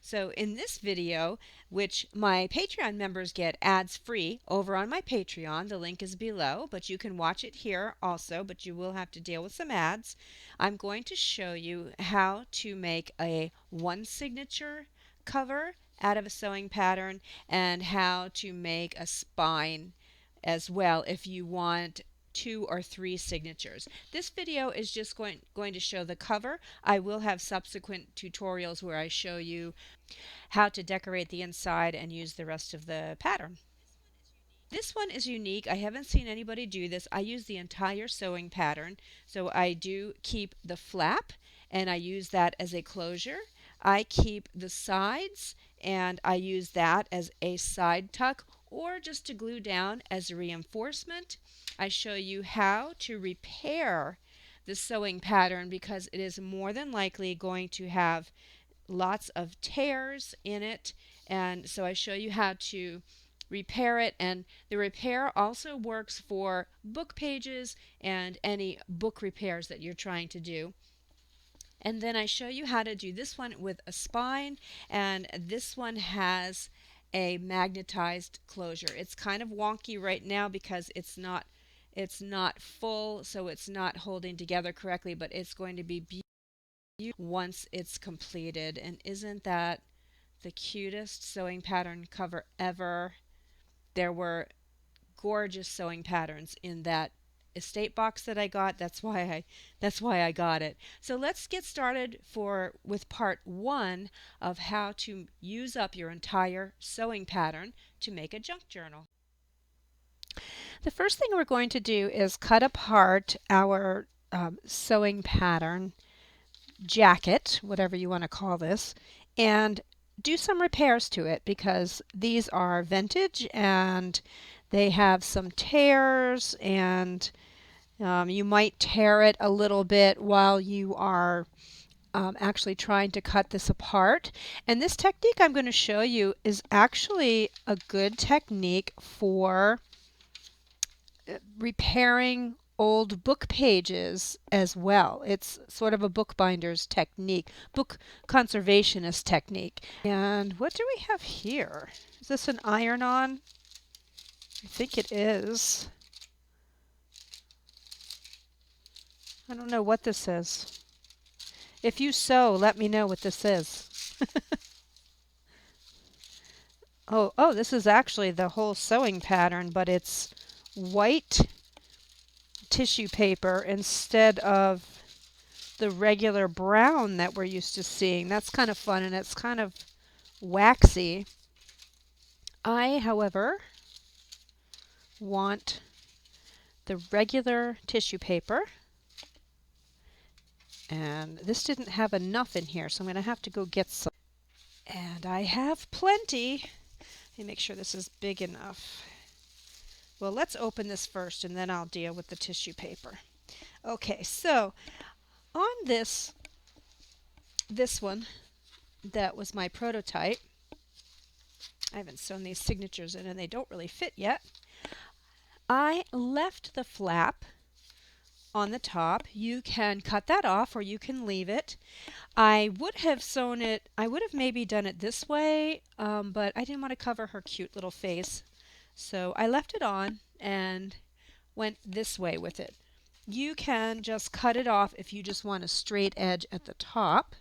So in this video, which my Patreon members get ads free over on my Patreon, the link is below, but you can watch it here also, but you will have to deal with some ads. I'm going to show you how to make a one signature cover out of a sewing pattern and how to make a spine as well if you want 2 or 3 signatures. This video is just going to show the cover. I will have subsequent tutorials where I show you how to decorate the inside and use the rest of the pattern. This one is unique. I haven't seen anybody do this. I use the entire sewing pattern. So I do keep the flap and I use that as a closure. I keep the sides and I use that as a side tuck or just to glue down as a reinforcement. I show you how to repair the sewing pattern because it is more than likely going to have lots of tears in it, and so I show you how to repair it, and the repair also works for book pages and any book repairs that you're trying to do. And then I show you how to do this one with a spine, and this one has a magnetized closure. It's kind of wonky right now because it's not full, so it's not holding together correctly, but it's going to be beautiful once it's completed. And isn't that the cutest sewing pattern cover ever? There were gorgeous sewing patterns in that estate box that I got. That's why I got it. So let's get started with part 1 of how to use up your entire sewing pattern to make a junk journal. The first thing we're going to do is cut apart our sewing pattern jacket, whatever you want to call this, and do some repairs to it because these are vintage and they have some tears, and you might tear it a little bit while you are actually trying to cut this apart. And this technique I'm going to show you is actually a good technique for repairing old book pages as well. It's sort of a bookbinder's technique, book conservationist technique. And what do we have here? Is this an iron-on? I think it is. I don't know what this is. If you sew, let me know what this is. Oh, this is actually the whole sewing pattern, but it's white tissue paper instead of the regular brown that we're used to seeing. That's kind of fun, and it's kind of waxy. I, however, want the regular tissue paper, and this didn't have enough in here, so I'm going to have to go get some. And I have plenty. Let me make sure this is big enough. Well, let's open this first, and then I'll deal with the tissue paper. Okay, so on this one, that was my prototype. I haven't sewn these signatures in, and they don't really fit yet. I left the flap on the top. You can cut that off or you can leave it. I would have sewn it, I would have maybe done it this way, but I didn't want to cover her cute little face. So I left it on and went this way with it. You can just cut it off if you just want a straight edge at the top.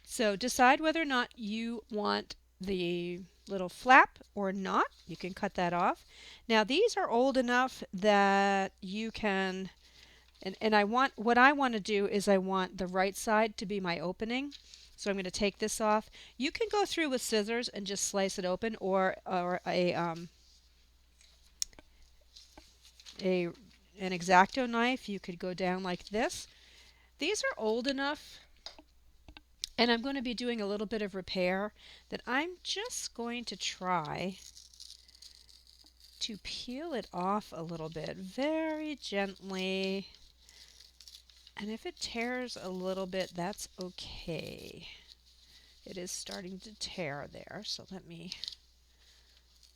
So decide whether or not you want the little flap or not. You can cut that off. Now these are old enough that you can, and what I want to do is I want the right side to be my opening. So I'm going to take this off. You can go through with scissors and just slice it open, or an X-Acto knife. You could go down like this. These are old enough, and I'm going to be doing a little bit of repair, that I'm just going to try to peel it off a little bit, very gently. And if it tears a little bit, that's okay. It is starting to tear there, so let me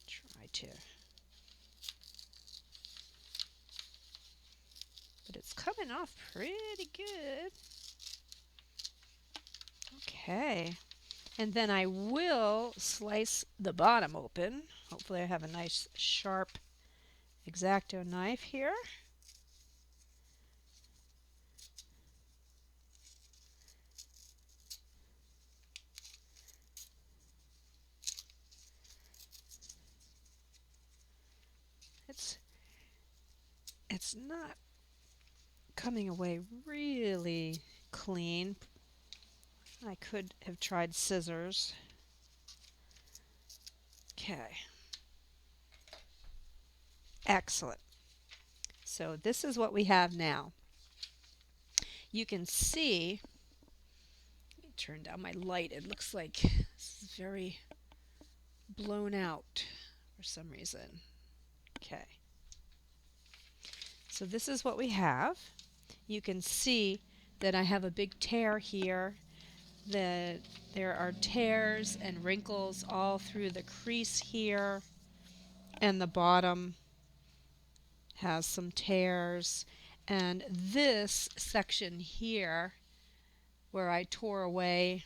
try to. But it's coming off pretty good. Okay. And then I will slice the bottom open. Hopefully I have a nice sharp X-Acto knife here. It's not coming away really clean. I could have tried scissors. Okay. Excellent. So this is what we have now. You can see, let me turn down my light. It looks like this is very blown out for some reason. Okay. So this is what we have. You can see that I have a big tear here, that there are tears and wrinkles all through the crease here, and the bottom has some tears. And this section here, where I tore away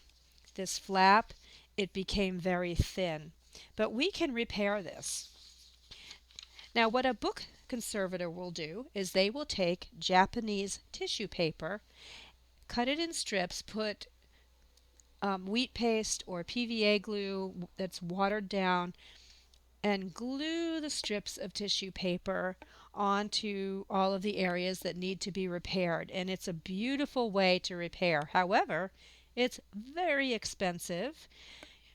this flap, it became very thin. But we can repair this. Now, what a book conservator will do is they will take Japanese tissue paper, cut it in strips, put wheat paste or PVA glue that's watered down, and glue the strips of tissue paper onto all of the areas that need to be repaired. And it's a beautiful way to repair. However, it's very expensive.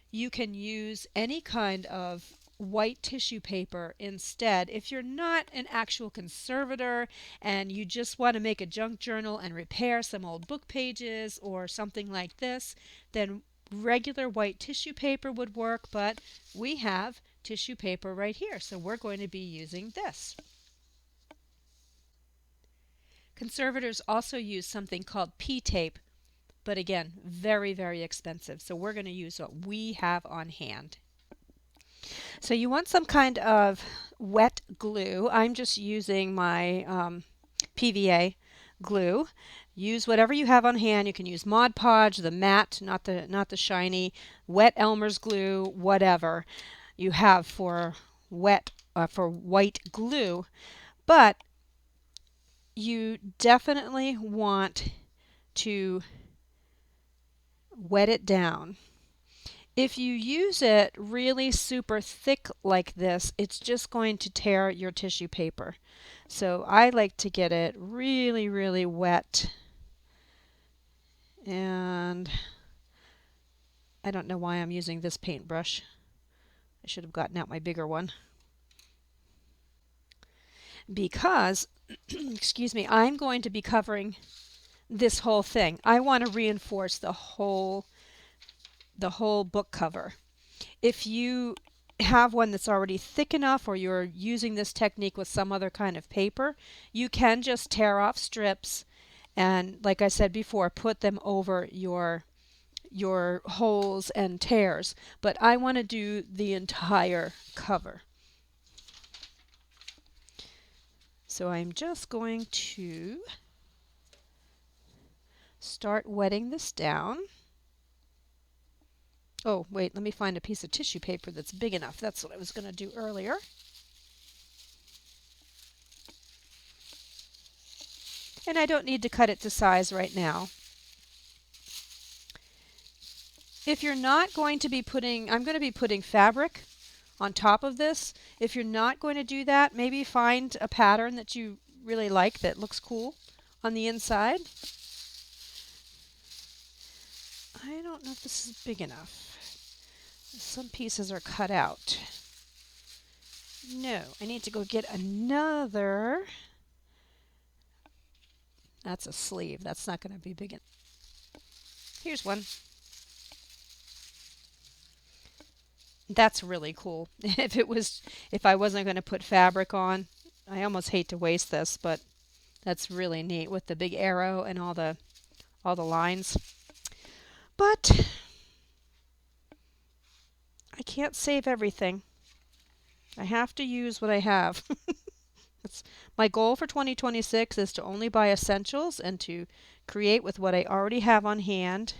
You can use any kind of white tissue paper instead. If you're not an actual conservator and you just want to make a junk journal and repair some old book pages or something like this, then regular white tissue paper would work, but we have tissue paper right here, so we're going to be using this. Conservators also use something called P-tape, but again, very, very expensive, so we're going to use what we have on hand. So you want some kind of wet glue. I'm just using my PVA glue. Use whatever you have on hand. You can use Mod Podge, the matte, not the shiny, wet Elmer's glue, whatever you have for white glue. But you definitely want to wet it down. If you use it really super thick like this, it's just going to tear your tissue paper. So I like to get it really, really wet. And I don't know why I'm using this paintbrush. I should have gotten out my bigger one. Because, excuse me, I'm going to be covering this whole thing. I want to reinforce the whole book cover. If you have one that's already thick enough or you're using this technique with some other kind of paper, you can just tear off strips and, like I said before, put them over your holes and tears. But I want to do the entire cover. So I'm just going to start wetting this down. Oh, wait, let me find a piece of tissue paper that's big enough. That's what I was going to do earlier. And I don't need to cut it to size right now. If you're not going to be putting, I'm going to be putting fabric on top of this. If you're not going to do that, maybe find a pattern that you really like that looks cool on the inside. I don't know if this is big enough. Some pieces are cut out. No, I need to go get another. That's a sleeve. That's not going to be big enough. Here's one. That's really cool. If I wasn't going to put fabric on, I almost hate to waste this, but that's really neat with the big arrow and all the lines. But I can't save everything. I have to use what I have. My goal for 2026 is to only buy essentials and to create with what I already have on hand.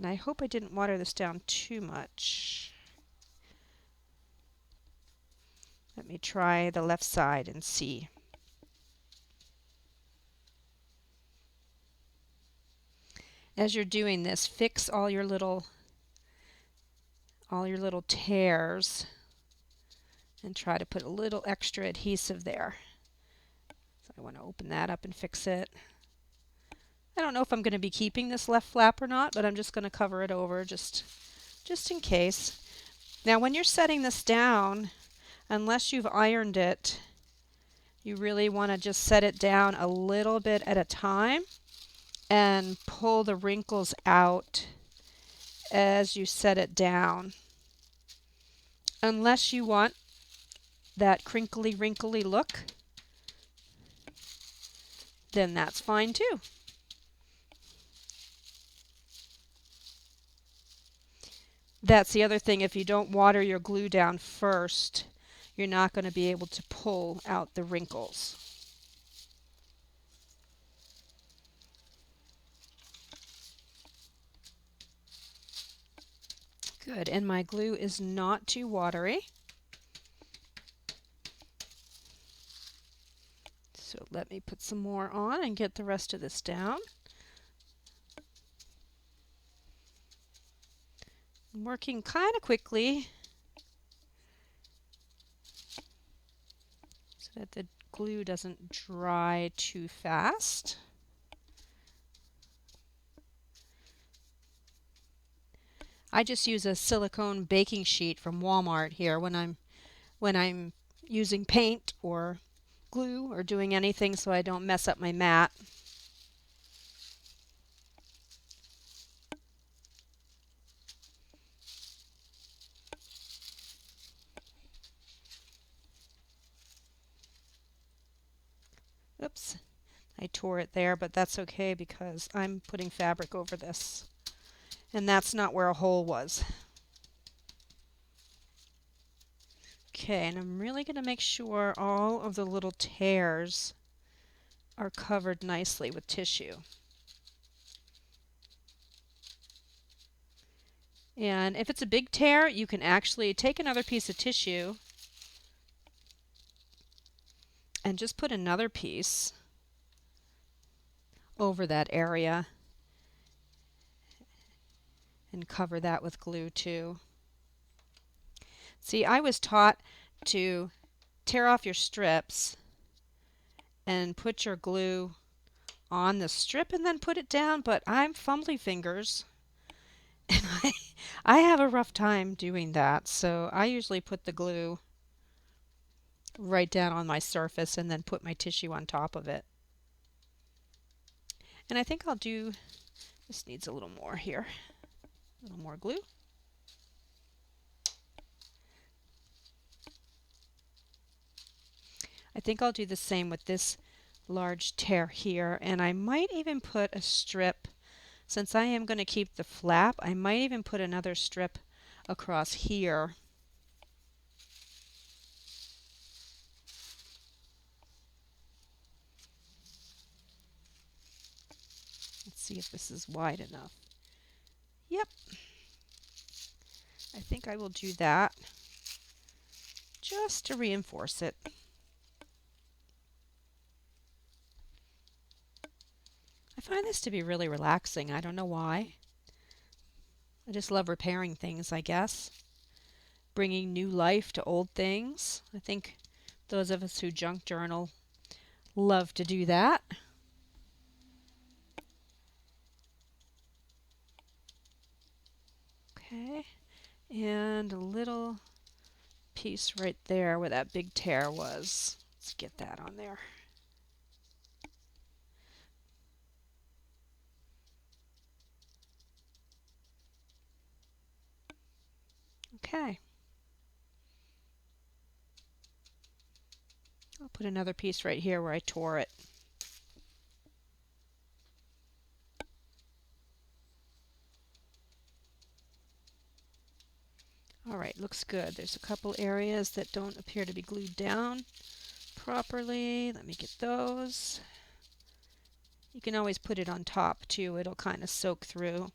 And I hope I didn't water this down too much. Let me try the left side and see. As you're doing this, fix all your little tears and try to put a little extra adhesive there. So I want to open that up and fix it. I don't know if I'm going to be keeping this left flap or not, but I'm just going to cover it over just in case. Now when you're setting this down, unless you've ironed it, you really want to just set it down a little bit at a time and pull the wrinkles out as you set it down. Unless you want that crinkly, wrinkly look, then that's fine too. That's the other thing, if you don't water your glue down first, you're not going to be able to pull out the wrinkles. Good, and my glue is not too watery. So let me put some more on and get the rest of this down. I'm working kind of quickly so that the glue doesn't dry too fast. I just use a silicone baking sheet from Walmart here when I'm using paint or glue or doing anything so I don't mess up my mat. Oops, I tore it there, but that's okay because I'm putting fabric over this. And that's not where a hole was. Okay, and I'm really going to make sure all of the little tears are covered nicely with tissue. And if it's a big tear, you can actually take another piece of tissue and just put another piece over that area and cover that with glue too. See, I was taught to tear off your strips and put your glue on the strip and then put it down, but I'm fumbly fingers and I have a rough time doing that, so I usually put the glue right down on my surface and then put my tissue on top of it. And I think I'll do, this needs a little more here, a little more glue. I think I'll do the same with this large tear here, and I might even put a strip, since I am going to keep the flap, I might even put another strip across here. Let's see if this is wide enough. Yep. I think I will do that just to reinforce it. I find this to be really relaxing. I don't know why. I just love repairing things, I guess. Bringing new life to old things. I think those of us who junk journal love to do that. Okay, and a little piece right there where that big tear was. Let's get that on there. Okay. I'll put another piece right here where I tore it. All right, looks good. There's a couple areas that don't appear to be glued down properly. Let me get those. You can always put it on top too. It'll kind of soak through.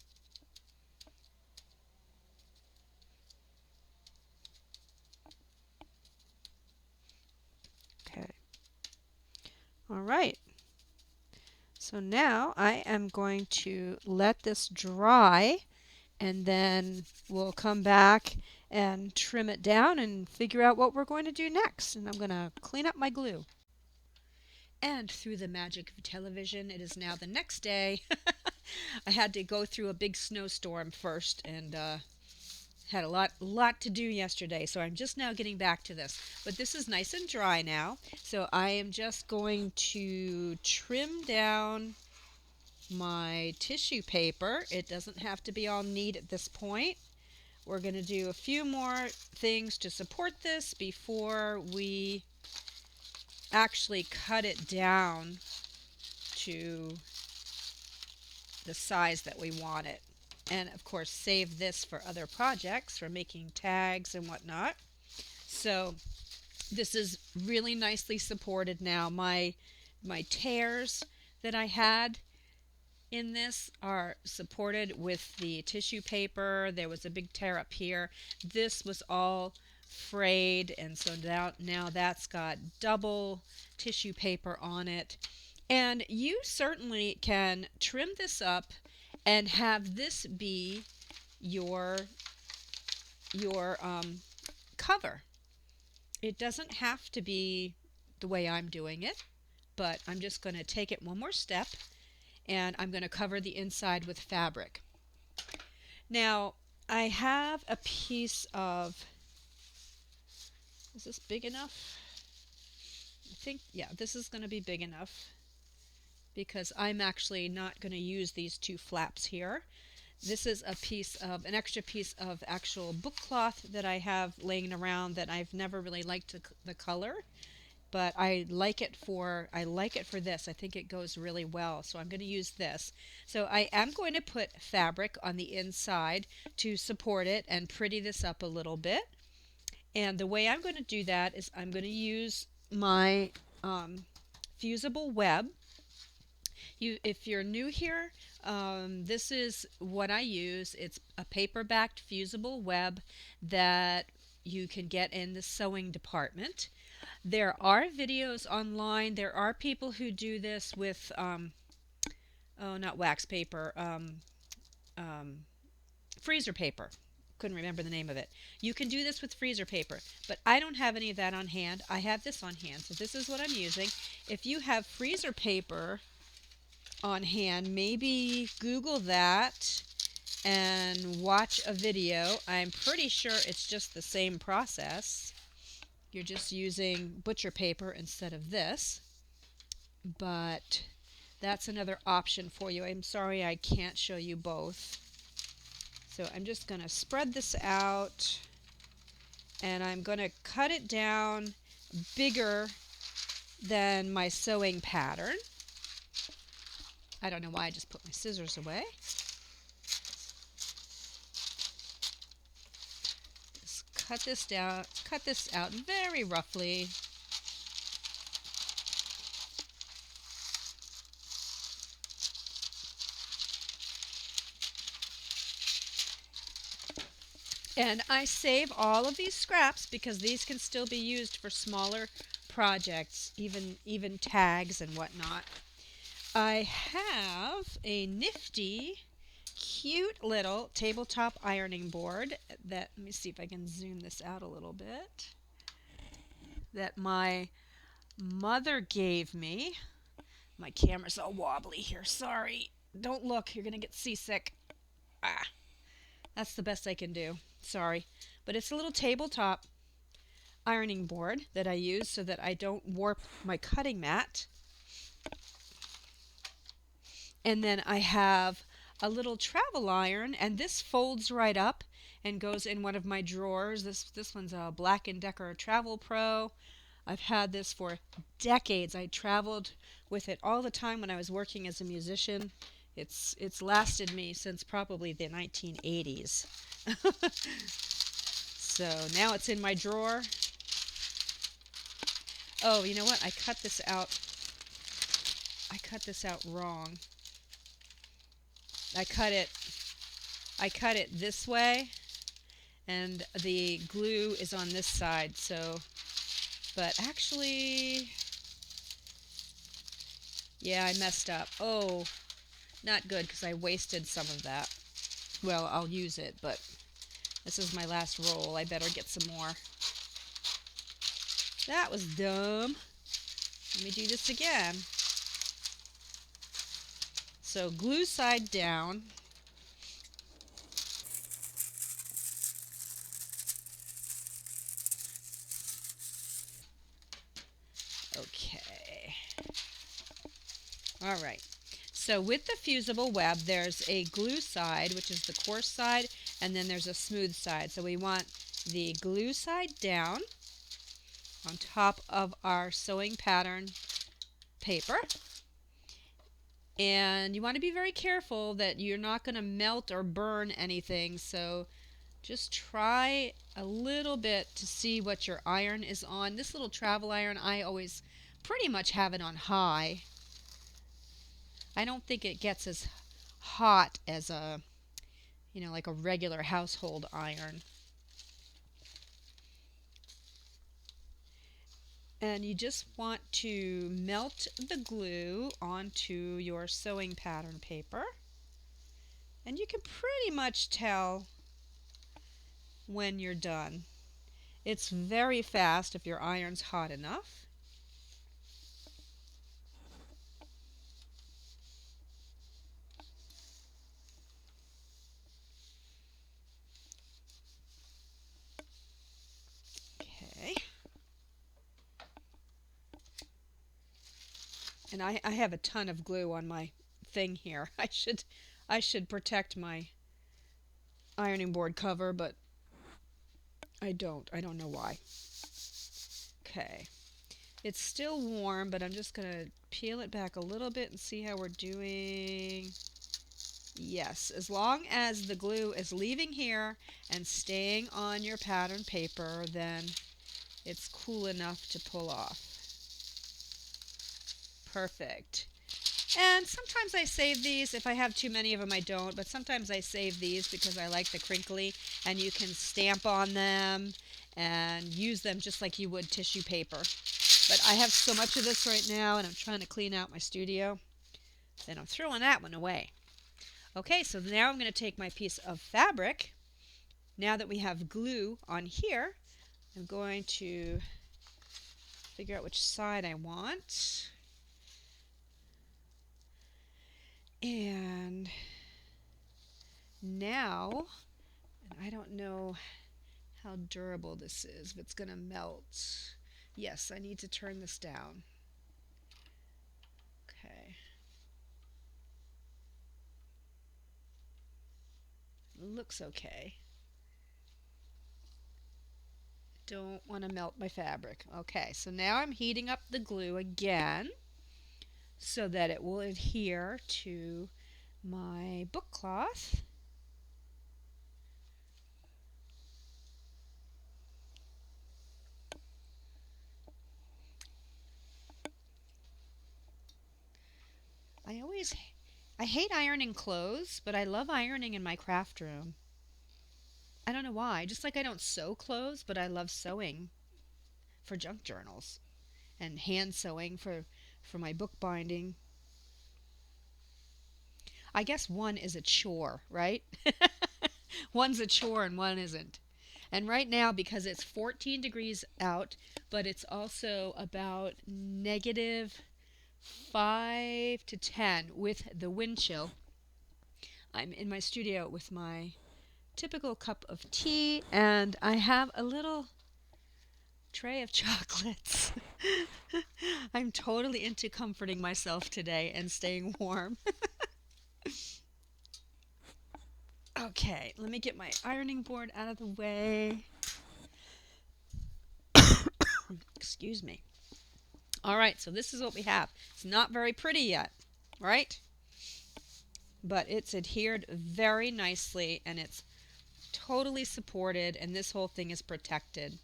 All right. So now I am going to let this dry, and then we'll come back and trim it down and figure out what we're going to do next. And I'm going to clean up my glue. And through the magic of television, it is now the next day. I had to go through a big snowstorm first, and had a lot to do yesterday, so I'm just now getting back to this. But this is nice and dry now, so I am just going to trim down my tissue paper. It doesn't have to be all neat at this point. We're going to do a few more things to support this before we actually cut it down to the size that we want it. And of course, save this for other projects, for making tags and whatnot. So this is really nicely supported now. My tears that I had in this are supported with the tissue paper. There was a big tear up here. This was all frayed, and so now that's got double tissue paper on it. And you certainly can trim this up and have this be your cover. It doesn't have to be the way I'm doing it, but I'm just going to take it one more step, and I'm going to cover the inside with fabric. Now, I have a piece of, is this big enough? I think, yeah, this is going to be big enough because I'm actually not going to use these two flaps here. This is an extra piece of actual book cloth that I have laying around that I've never really liked the color, but I like it for this. I think it goes really well, so I'm going to use this. So I am going to put fabric on the inside to support it and pretty this up a little bit. And the way I'm going to do that is I'm going to use my fusible web. If you're new here, this is what I use. It's a paper-backed fusible web that you can get in the sewing department. There are videos online. There are people who do this with, not wax paper, freezer paper. Couldn't remember the name of it. You can do this with freezer paper, but I don't have any of that on hand. I have this on hand, so this is what I'm using. If you have freezer paper on hand, maybe Google that and watch a video. I'm pretty sure it's just the same process. You're just using butcher paper instead of this, but that's another option for you. I'm sorry I can't show you both. So I'm just going to spread this out, and I'm going to cut it down bigger than my sewing pattern. I don't know why I just put my scissors away. Just cut this out very roughly. And I save all of these scraps because these can still be used for smaller projects, even tags and whatnot. I have a nifty, cute little tabletop ironing board that, let me see if I can zoom this out a little bit, that my mother gave me. My camera's all wobbly here, sorry. Don't look, you're going to get seasick. That's the best I can do. Sorry. But it's a little tabletop ironing board that I use so that I don't warp my cutting mat. And then I have a little travel iron, and this folds right up and goes in one of my drawers. This one's a Black & Decker Travel Pro. I've had this for decades. I traveled with it all the time when I was working as a musician. It's lasted me since probably the 1980s. So now it's in my drawer. Oh, you know what? I cut this out wrong. I cut it this way, and the glue is on this side, so, but actually Yeah, I messed up. Oh, not good because I wasted some of that. Well, I'll use it, but this is my last roll. I better get some more. That was dumb. Let me do this again. So glue side down. Okay. All right. So with the fusible web, there's a glue side, which is the coarse side, and then there's a smooth side. So we want the glue side down on top of our sewing pattern paper. And you want to be very careful that you're not going to melt or burn anything. So just try a little bit to see what your iron is on. This little travel iron, I always pretty much have it on high. I don't think it gets as hot as a, like a regular household iron. And you just want to melt the glue onto your sewing pattern paper. And you can pretty much tell when you're done. It's very fast if your iron's hot enough. Okay. And I have a ton of glue on my thing here. I should protect my ironing board cover, but I don't. I don't know why. Okay. It's still warm, but I'm just going to peel it back a little bit and see how we're doing. Yes, as long as the glue is leaving here and staying on your pattern paper, then it's cool enough to pull off. Perfect. And sometimes I save these. If I have too many of them, I don't. But sometimes I save these because I like the crinkly. And you can stamp on them and use them just like you would tissue paper. But I have so much of this right now, and I'm trying to clean out my studio. Then I'm throwing that one away. Okay, so now I'm going to take my piece of fabric. Now that we have glue on here, I'm going to figure out which side I want. And now, and I don't know how durable this is, if it's going to melt. Yes, I need to turn this down. Okay. Looks okay. Don't want to melt my fabric. Okay, so now I'm heating up the glue again so that it will adhere to my book cloth. I hate ironing clothes, but I love ironing in my craft room. I don't know why. Just like I don't sew clothes, but I love sewing for junk journals and hand sewing for my book binding. I guess one is a chore, right? One's a chore and one isn't. And right now, because it's 14 degrees out, but it's also about -5 to 10 with the wind chill, I'm in my studio with my typical cup of tea, and I have a little tray of chocolates. I'm totally into comforting myself today and staying warm. Okay, let me get my ironing board out of the way. Excuse me. All right, so this is what we have. It's not very pretty yet, right? But it's adhered very nicely, and it's totally supported, and this whole thing is protected.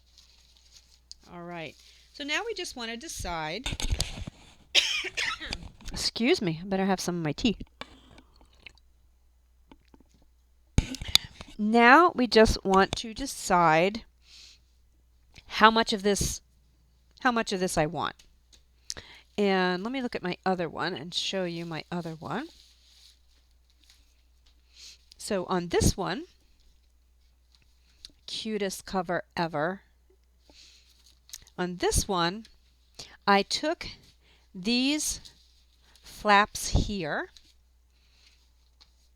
All right, so now we just want to decide. Excuse me, I better have some of my tea. Now we just want to decide how much of this I want. And let me look at my other one and show you my other one. So on this one, cutest cover ever. On this one, I took these flaps here,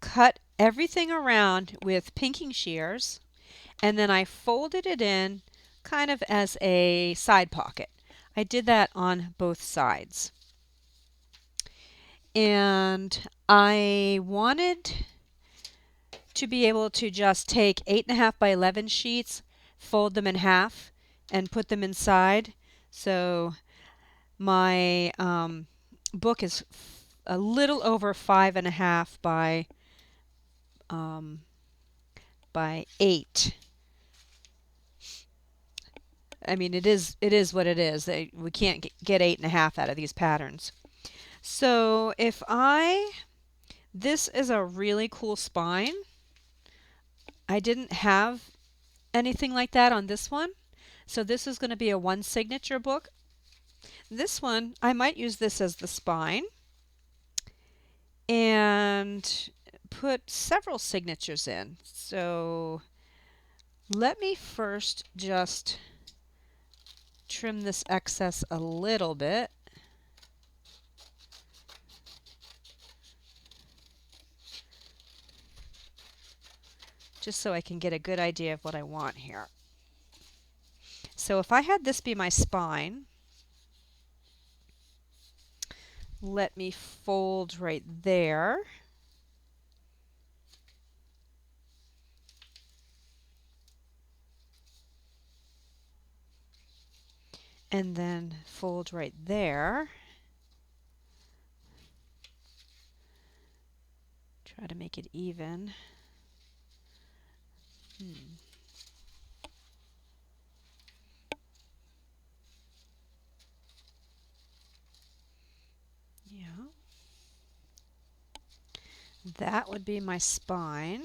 cut everything around with pinking shears, and then I folded it in kind of as a side pocket. I did that on both sides. And I wanted to be able to just take 8.5 by 11 sheets, fold them in half, and put them inside. So my book is a little over 5.5 by 8. I mean, it is what it is. We can't get 8.5 out of these patterns. So this is a really cool spine. I didn't have anything like that on this one. So this is going to be a one signature book. This one, I might use this as the spine and put several signatures in. So let me first just trim this excess a little bit. Just so I can get a good idea of what I want here. So if I had this be my spine, let me fold right there. And then fold right there. Try to make it even. Yeah. That would be my spine.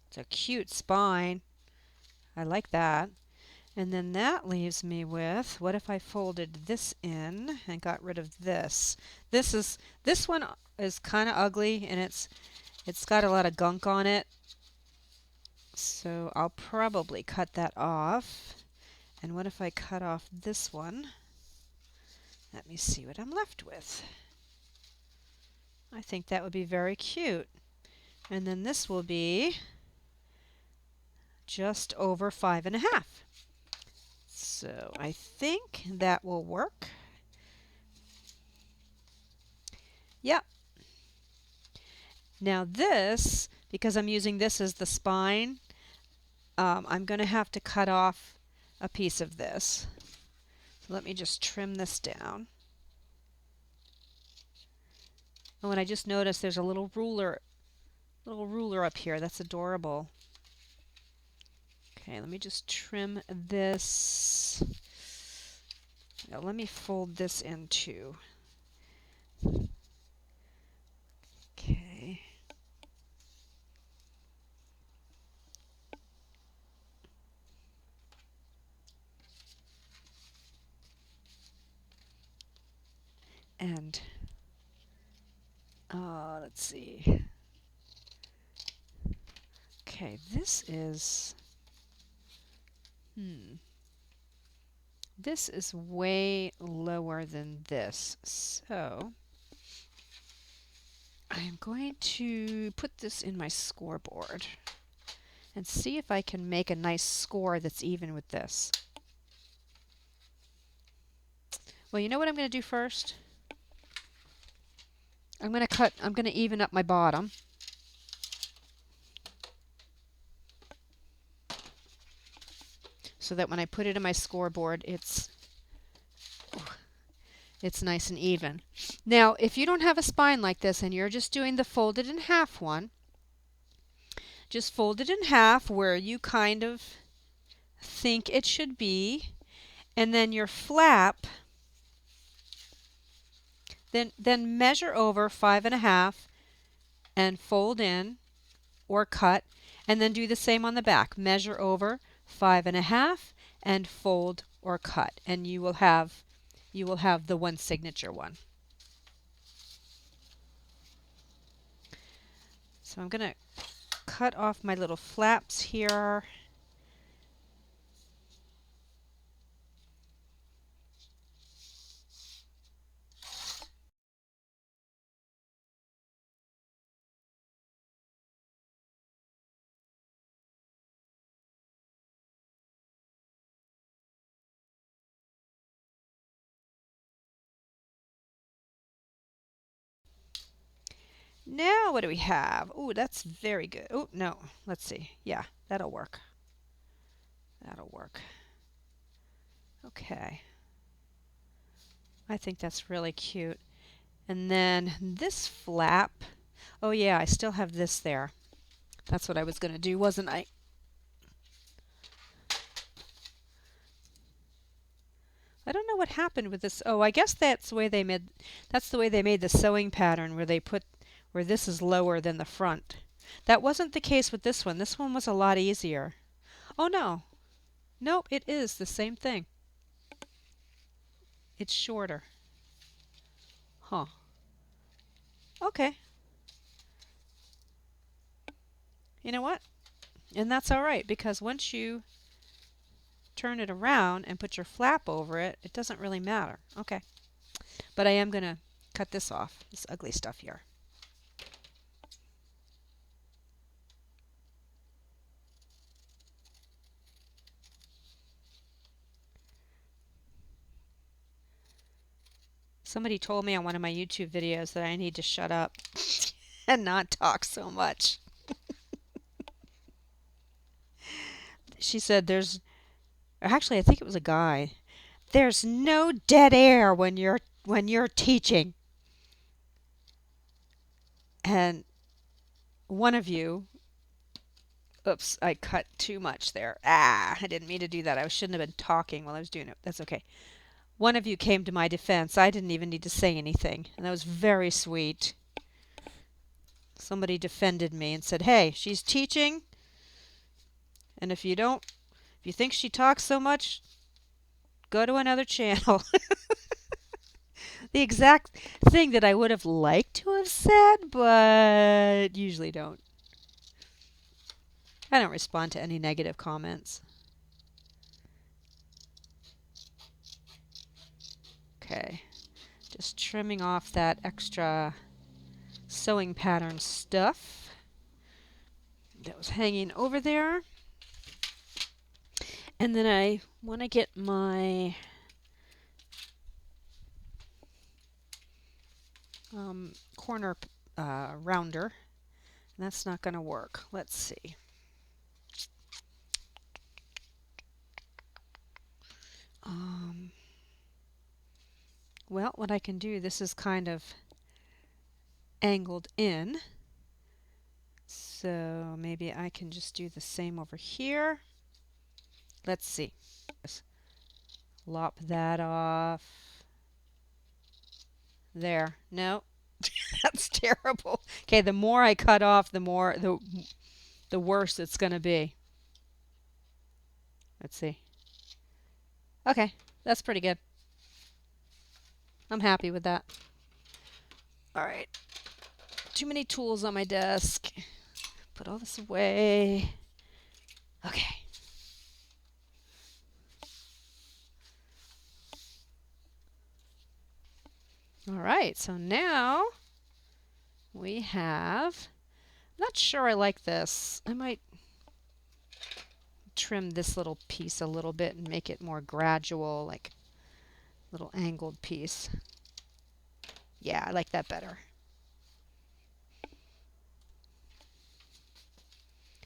It's a cute spine. I like that. And then that leaves me with, what if I folded this in and got rid of this? This one is kind of ugly, and it's got a lot of gunk on it. So I'll probably cut that off. And what if I cut off this one? Let me see what I'm left with. I think that would be very cute. And then this will be just over 5.5. So I think that will work. Yep. Now this, because I'm using this as the spine, I'm going to have to cut off a piece of this. So let me just trim this down. Oh, and I just noticed there's a little ruler up here. That's adorable. Okay, let me just trim this. Now let me fold this in too. Okay. And let's see. Okay, this is this is way lower than this. So I'm going to put this in my scoreboard and see if I can make a nice score that's even with this. Well, you know what I'm going to do first? I'm going to even up my bottom. So that when I put it in my scoreboard, it's nice and even. Now, if you don't have a spine like this and you're just doing the folded in half one, just fold it in half where you kind of think it should be, and then your flap, then measure over 5.5 and fold in or cut, and then do the same on the back. Measure over 5.5 and fold or cut, and you will have you will have the one signature one. So I'm going to cut off my little flaps here. Now what do we have? Ooh, that's very good. Oh, no. Let's see. Yeah, that'll work. That'll work. Okay. I think that's really cute. And then this flap. Oh yeah, I still have this there. That's what I was going to do, wasn't I? I don't know what happened with this. Oh, I guess that's the way they made the sewing pattern where this is lower than the front. That wasn't the case with this one. This one was a lot easier. Oh no. Nope, it is the same thing. It's shorter. Huh. Okay. You know what? And that's all right, because once you turn it around and put your flap over it, it doesn't really matter. Okay. But I am going to cut this off, this ugly stuff here. Somebody told me on one of my YouTube videos that I need to shut up and not talk so much. She said actually I think it was a guy. There's no dead air when you're teaching. And one of you, oops, I cut too much there. I didn't mean to do that. I shouldn't have been talking while I was doing it. That's okay. One of you came to my defense. I didn't even need to say anything, and that was very sweet. Somebody defended me and said, "Hey, she's teaching, and if you think she talks so much, go to another channel." The exact thing that I would have liked to have said, but usually don't. I don't respond to any negative comments. Okay, just trimming off that extra sewing pattern stuff that was hanging over there. And then I want to get my corner rounder. And that's not going to work. Let's see. Well, what I can do, this is kind of angled in. So maybe I can just do the same over here. Let's see. Lop that off. There. No. That's terrible. Okay, the more I cut off, the worse it's going to be. Let's see. Okay, that's pretty good. I'm happy with that. All right. Too many tools on my desk. Put all this away. Okay. All right, so now we have, I'm not sure I like this. I might trim this little piece a little bit and make it more gradual, like little angled piece. Yeah, I like that better.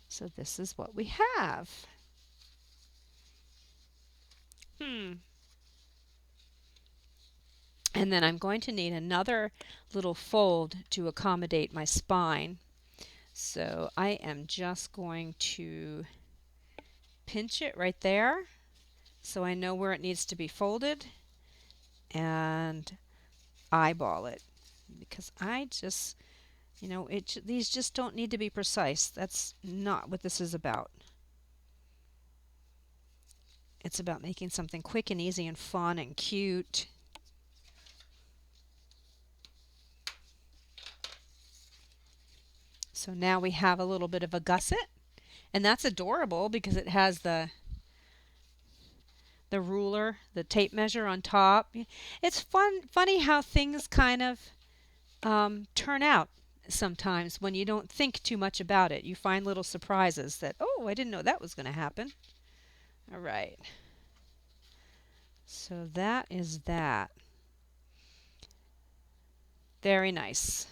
So this is what we have. And then I'm going to need another little fold to accommodate my spine. So I am just going to pinch it right there so I know where it needs to be folded and eyeball it, because I just, these just don't need to be precise. That's not what this is about. It's about making something quick and easy and fun and cute. So now we have a little bit of a gusset, and that's adorable because it has the ruler, the tape measure on top. It's funny how things kind of turn out sometimes when you don't think too much about it. You find little surprises that, oh, I didn't know that was going to happen. All right. So that is that. Very nice.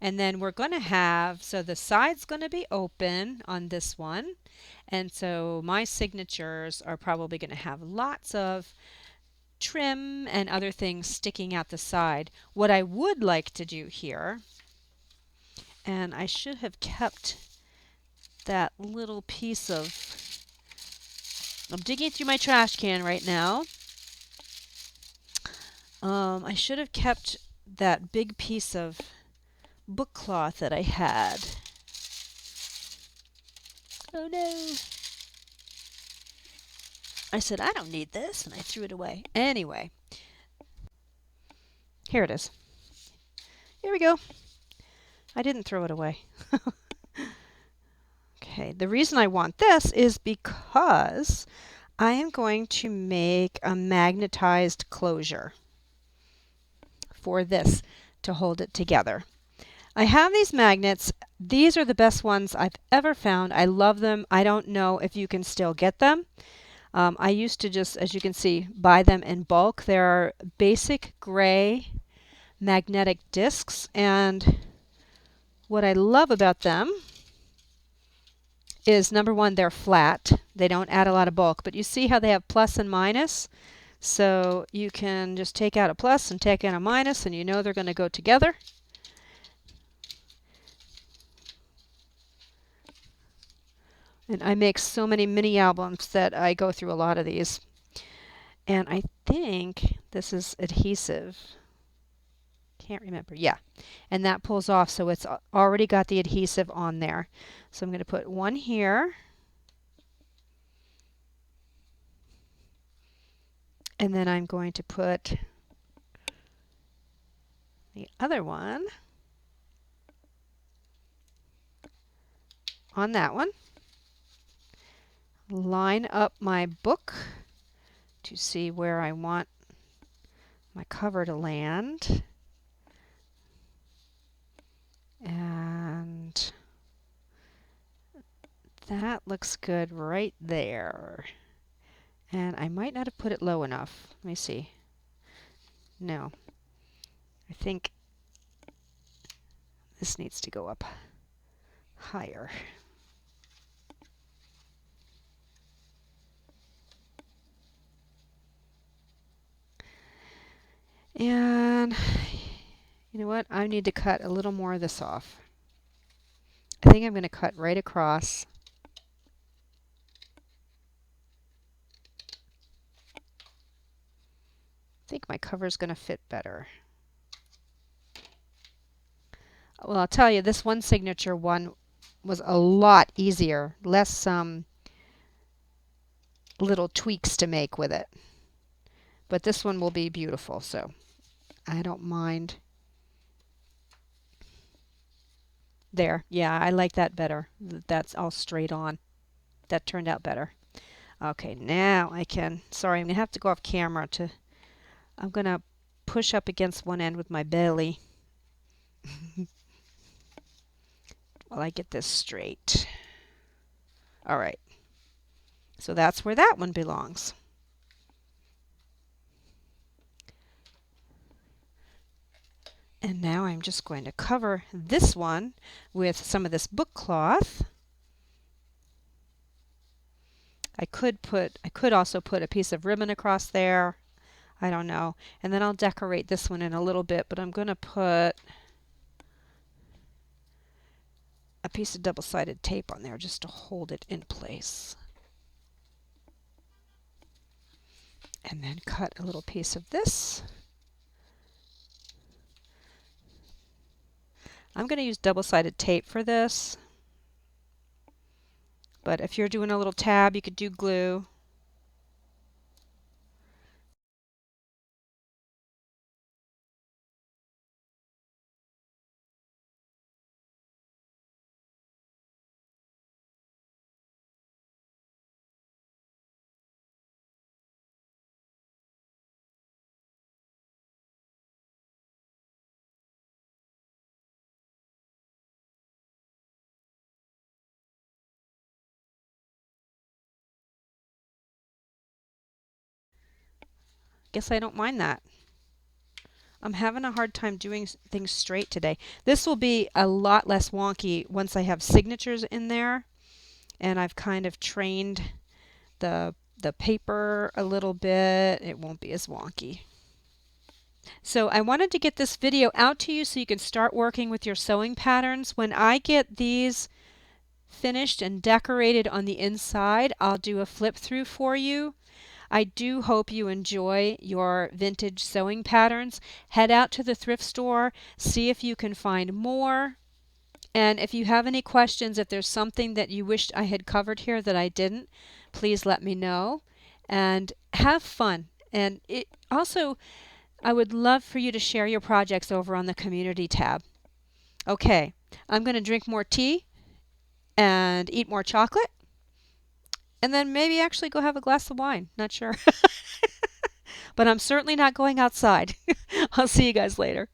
And then we're going to have, so the side's going to be open on this one. And so my signatures are probably going to have lots of trim and other things sticking out the side. What I would like to do here, and I should have kept that little piece of, I'm digging through my trash can right now. I should have kept that big piece of book cloth that I had. Oh no. I said, I don't need this, and I threw it away. Anyway, here it is. Here we go. I didn't throw it away. Okay, the reason I want this is because I am going to make a magnetized closure for this to hold it together. I have these magnets. These are the best ones I've ever found. I love them. I don't know if you can still get them. I used to just, as you can see, buy them in bulk. There are basic gray magnetic discs, and what I love about them is, number one, they're flat. They don't add a lot of bulk, but you see how they have plus and minus? So you can just take out a plus and take in a minus, and you know they're going to go together. And I make so many mini albums that I go through a lot of these. And I think this is adhesive. Can't remember. Yeah. And that pulls off, so it's already got the adhesive on there. So I'm going to put one here. And then I'm going to put the other one on that one. Line up my book to see where I want my cover to land. And that looks good right there. And I might not have put it low enough. Let me see. No. I think this needs to go up higher. And you know what? I need to cut a little more of this off. I think I'm going to cut right across. I think my cover is going to fit better. Well, I'll tell you, this one signature one was a lot easier. Less little tweaks to make with it. But this one will be beautiful, so I don't mind. There. Yeah, I like that better. That's all straight on. That turned out better. Okay, now I can, sorry, I'm going to have to go off camera to, I'm going to push up against one end with my belly while I get this straight. All right. So that's where that one belongs. And now I'm just going to cover this one with some of this book cloth. I could also put a piece of ribbon across there. I don't know. And then I'll decorate this one in a little bit, but I'm going to put a piece of double-sided tape on there just to hold it in place. And then cut a little piece of this. I'm going to use double-sided tape for this. But if you're doing a little tab, you could do glue. guess I don't mind that. I'm having a hard time doing things straight today. This will be a lot less wonky once I have signatures in there and I've kind of trained the paper a little bit. It won't be as wonky. So I wanted to get this video out to you so you can start working with your sewing patterns. When I get these finished and decorated on the inside, I'll do a flip through for you. I do hope you enjoy your vintage sewing patterns. Head out to the thrift store, see if you can find more. And if you have any questions, if there's something that you wished I had covered here that I didn't, please let me know. And have fun. And also, I would love for you to share your projects over on the community tab. Okay, I'm going to drink more tea and eat more chocolate. And then maybe actually go have a glass of wine. Not sure. But I'm certainly not going outside. I'll see you guys later.